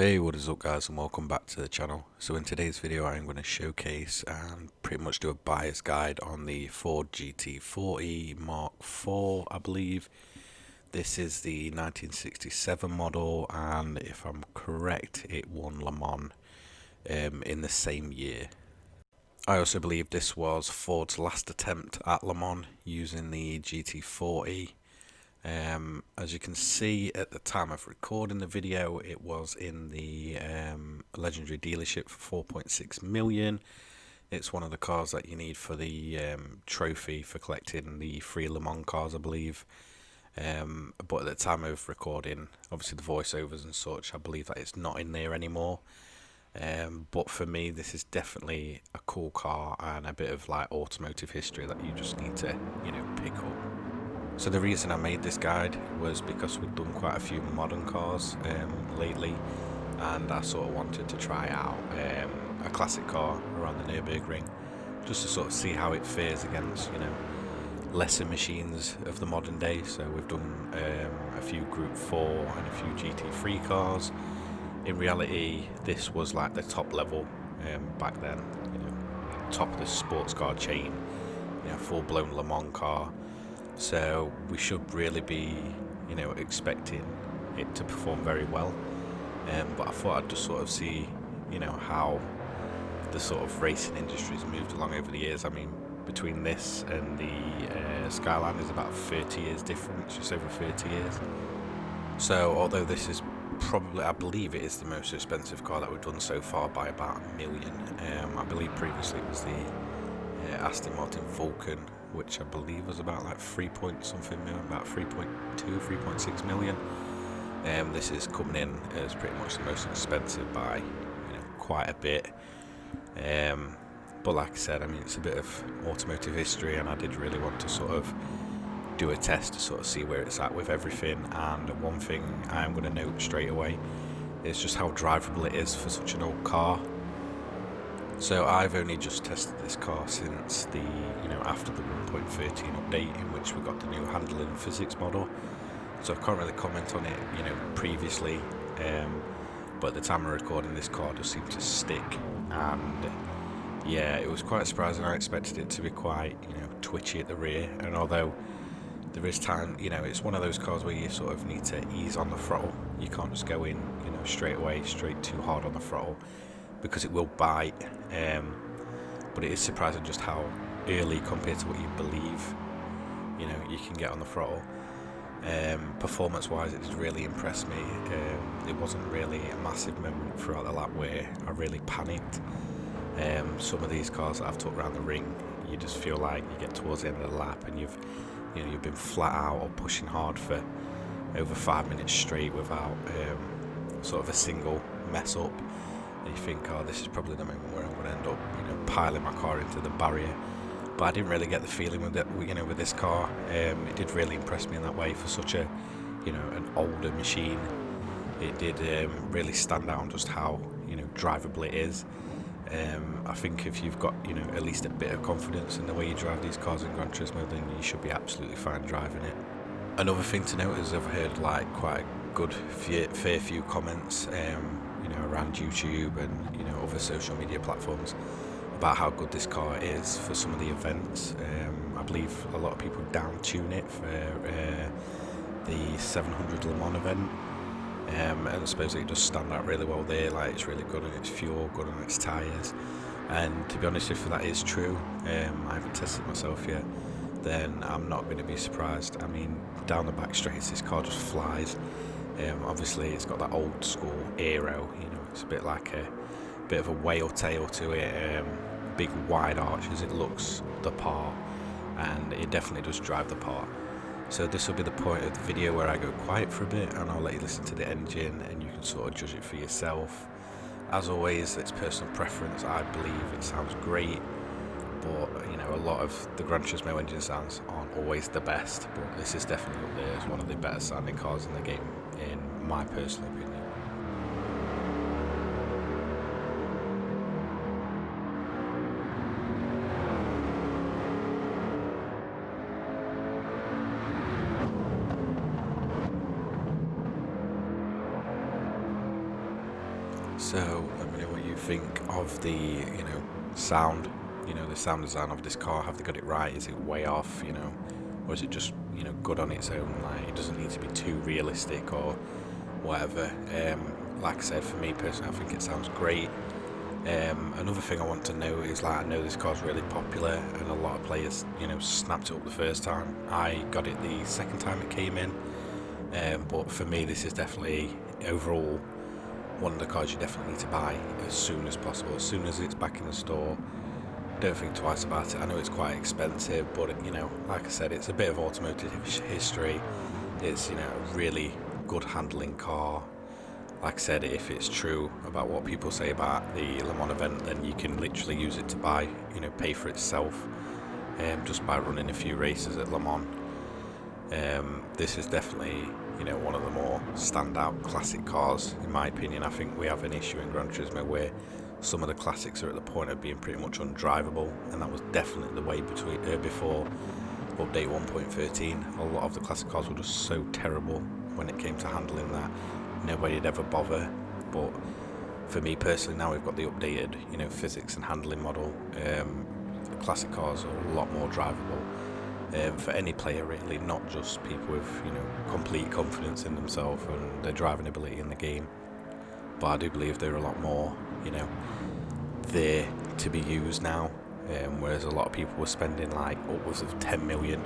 Hey, what is up guys, and welcome back to the channel. So in today's video I'm going to showcase and pretty much do a buyer's guide on the Ford GT40 Mark IV, I believe. This is the 1967 model, and if I'm correct it won Le Mans in the same year. I also believe this was Ford's last attempt at Le Mans using the GT40. As you can see at the time of recording the video, it was in the legendary dealership for 4.6 million. It's one of the cars that you need for the trophy for collecting the free Le Mans cars, I believe. But at the time of recording, obviously the voiceovers and such, I believe that it's not in there anymore. But for me, this is definitely a cool car and a bit of like automotive history that you just need to, pick up. So the reason I made this guide was because we've done quite a few modern cars lately, and I sort of wanted to try out a classic car around the Nürburgring, just to sort of see how it fares against, lesser machines of the modern day. So we've done a few Group 4 and a few GT3 cars. In reality, this was like the top level back then, top of the sports car chain, full-blown Le Mans car. So we should really be, expecting it to perform very well. But I thought I'd just sort of see, how the sort of racing industry's moved along over the years. I mean, between this and the Skyline is about 30 years difference, just over 30 years. So although this is probably, I believe it is the most expensive car that we've done so far by about $1 million. I believe previously it was the Aston Martin Vulcan, which I believe was about like 3 point something million, about 3.2, 3.6 million. This is coming in as pretty much the most expensive by, quite a bit. But like I said, I mean, it's a bit of automotive history, and I did really want to sort of do a test to sort of see where it's at with everything. And one thing I am going to note straight away is just how drivable it is for such an old car. So I've only just tested this car since the, after the 1.13 update, in which we got the new handling and physics model. So I can't really comment on it, previously. But at the time of recording, this car just seemed to stick, and yeah, it was quite surprising. I expected it to be quite, twitchy at the rear, and although there is time, it's one of those cars where you sort of need to ease on the throttle. You can't just go in, straight away, straight too hard on the throttle, because it will bite. But it is surprising just how early, compared to what you believe, you can get on the throttle. Performance wise, it did really impress me. It wasn't really a massive moment throughout the lap where I really panicked. Some of these cars that I've took around the ring, you just feel like you get towards the end of the lap and you've been flat out or pushing hard for over 5 minutes straight without sort of a single mess up. And you think, oh, this is probably the moment where I'm going to end up, piling my car into the barrier. But I didn't really get the feeling with it, with this car. It did really impress me in that way for such a, an older machine. It did really stand out on just how, drivable it is. I think if you've got, at least a bit of confidence in the way you drive these cars in Gran Turismo, then you should be absolutely fine driving it. Another thing to note is I've heard like quite a good fair few comments, around YouTube and other social media platforms about how good this car is for some of the events. I believe a lot of people down tune it for the 700 Le Mans event, and I suppose it does stand out really well there. Like, it's really good on its fuel, good on its tyres, and to be honest, if that is true, I haven't tested myself yet, then I'm not going to be surprised. I mean, down the back straights this car just flies. Obviously it's got that old school aero, it's a bit like a bit of a whale tail to it, big wide arches. It looks the part, and it definitely does drive the part. So this will be the point of the video where I go quiet for a bit and I'll let you listen to the engine and you can sort of judge it for yourself. As always, it's personal preference. I believe it sounds great, but a lot of the Gran Turismo engine sounds aren't always the best, but this is definitely up there as one of the better sounding cars in the game, in my personal opinion. So let me know what you think of the, sound, the sound design of this car. Have they got it right? Is it way off, or is it just, good on its own? Like, it doesn't need to be too realistic or whatever. Like I said, for me personally, I think it sounds great. Another thing I want to know is, like, I know this car's really popular and a lot of players, snapped it up the first time. I got it the second time it came in, but for me this is definitely overall one of the cars you definitely need to buy as soon as possible, as soon as it's back in the store. Don't think twice about it. I know it's quite expensive, but like I said, it's a bit of automotive history. It's a really good handling car. Like I said, if it's true about what people say about the Le Mans event, then you can literally use it to buy, pay for itself, just by running a few races at Le Mans. This is definitely, one of the more standout classic cars, in my opinion. I think we have an issue in Gran Turismo where some of the classics are at the point of being pretty much undrivable, and that was definitely the way before update 1.13. A lot of the classic cars were just so terrible when it came to handling that nobody'd ever bother. But for me personally, now we've got the updated, physics and handling model. Classic cars are a lot more drivable. For any player really, not just people with complete confidence in themselves and their driving ability in the game. But I do believe they're a lot more there to be used now, whereas a lot of people were spending like upwards of 10 million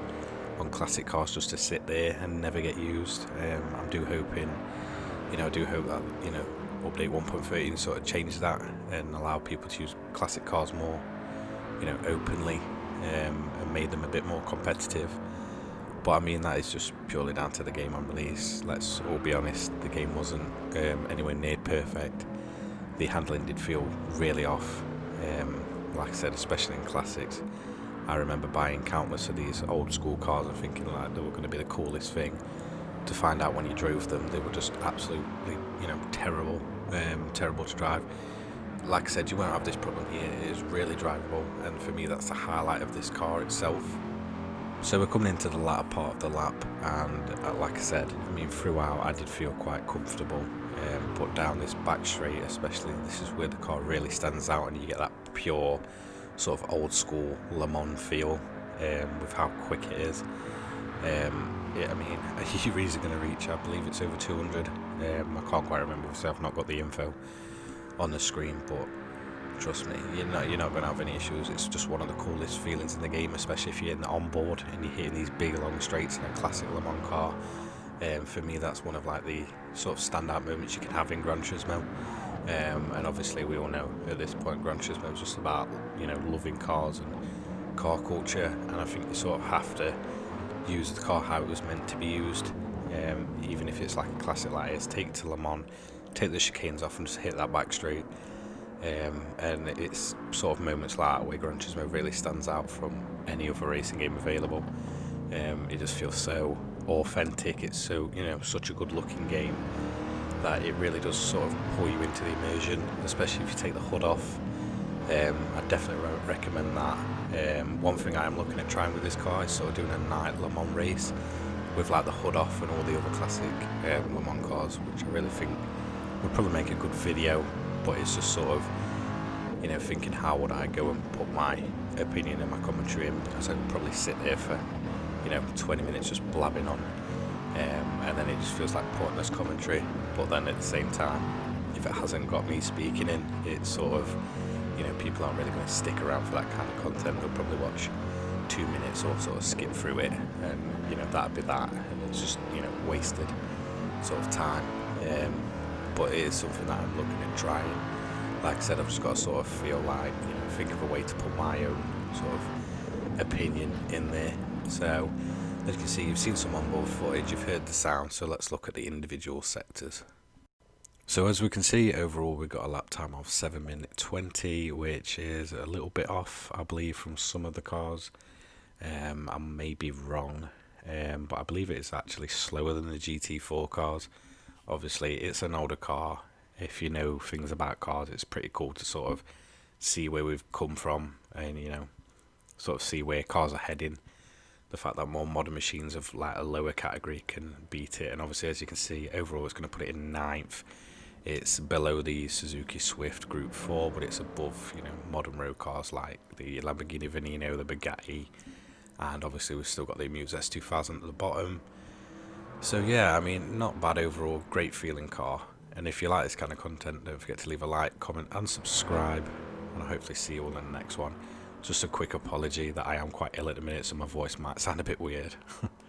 on classic cars just to sit there and never get used. I do hope that update 1.13 sort of changes that and allow people to use classic cars more openly, and made them a bit more competitive. But I mean, that is just purely down to the game on release. Let's all be honest, the game wasn't anywhere near perfect. The handling did feel really off, like I said, especially in classics. I remember buying countless of these old school cars and thinking like they were going to be the coolest thing, to find out when you drove them they were just absolutely terrible, terrible to drive. Like I said, you won't have this problem here. It is really drivable, and for me that's the highlight of this car itself. So we're coming into the latter part of the lap, and like I said, throughout I did feel quite comfortable, but down this back straight especially, this is where the car really stands out and you get that pure sort of old school Le Mans feel, with how quick it is. You're easily going to reach, I believe it's over 200. I can't quite remember because I've not got the info on the screen, but trust me, you're not going to have any issues. It's just one of the coolest feelings in the game, especially if you're in the onboard and you're hitting these big long straights in a classic Le Mans car. For me, that's one of like the sort of standout moments you can have in Gran Turismo. And obviously we all know at this point Gran Turismo is just about loving cars and car culture, and I think you sort of have to use the car how it was meant to be used, even if it's like a classic like it is. Take it to Le Mans, take the chicanes off and just hit that back straight, and it's sort of moments like that where Gran Turismo really stands out from any other racing game available. It just feels so authentic. It's so such a good looking game that it really does sort of pull you into the immersion, especially if you take the hood off. I definitely recommend that. One thing I am looking at trying with this car is sort of doing a night Le Mans race with like the hood off and all the other classic Le Mans cars, which I really think would probably make a good video. But it's just sort of thinking how would I go and put my opinion and my commentary in, because I could probably sit there for 20 minutes just blabbing on, and then it just feels like pointless commentary. But then at the same time, if it hasn't got me speaking in, it's sort of people aren't really going to stick around for that kind of content. They'll probably watch 2 minutes or sort of skip through it, and that'd be that, and it's just wasted sort of time. But it is something that I'm looking at trying. Like I said, I've just got to sort of feel like think of a way to put my own sort of opinion in there. So as you can see, you've seen some onboard footage, you've heard the sound, so let's look at the individual sectors. So as we can see, overall we've got a lap time of 7:20, which is a little bit off, I believe, from some of the cars. I may be wrong, but I believe it's actually slower than the GT4 cars. Obviously, it's an older car. If you know things about cars, it's pretty cool to sort of see where we've come from and, sort of see where cars are heading. The fact that more modern machines of like a lower category can beat it. And obviously, as you can see, overall it's going to put it in 9th It's below the Suzuki Swift Group 4, but it's above, modern road cars like the Lamborghini Veneno, the Bugatti, and obviously we've still got the Muse S2000 at the bottom. So yeah, I mean, not bad overall, great feeling car. And if you like this kind of content, don't forget to leave a like, comment and subscribe, and I'll hopefully see you all in the next one. Just a quick apology that I am quite ill at the minute, so my voice might sound a bit weird.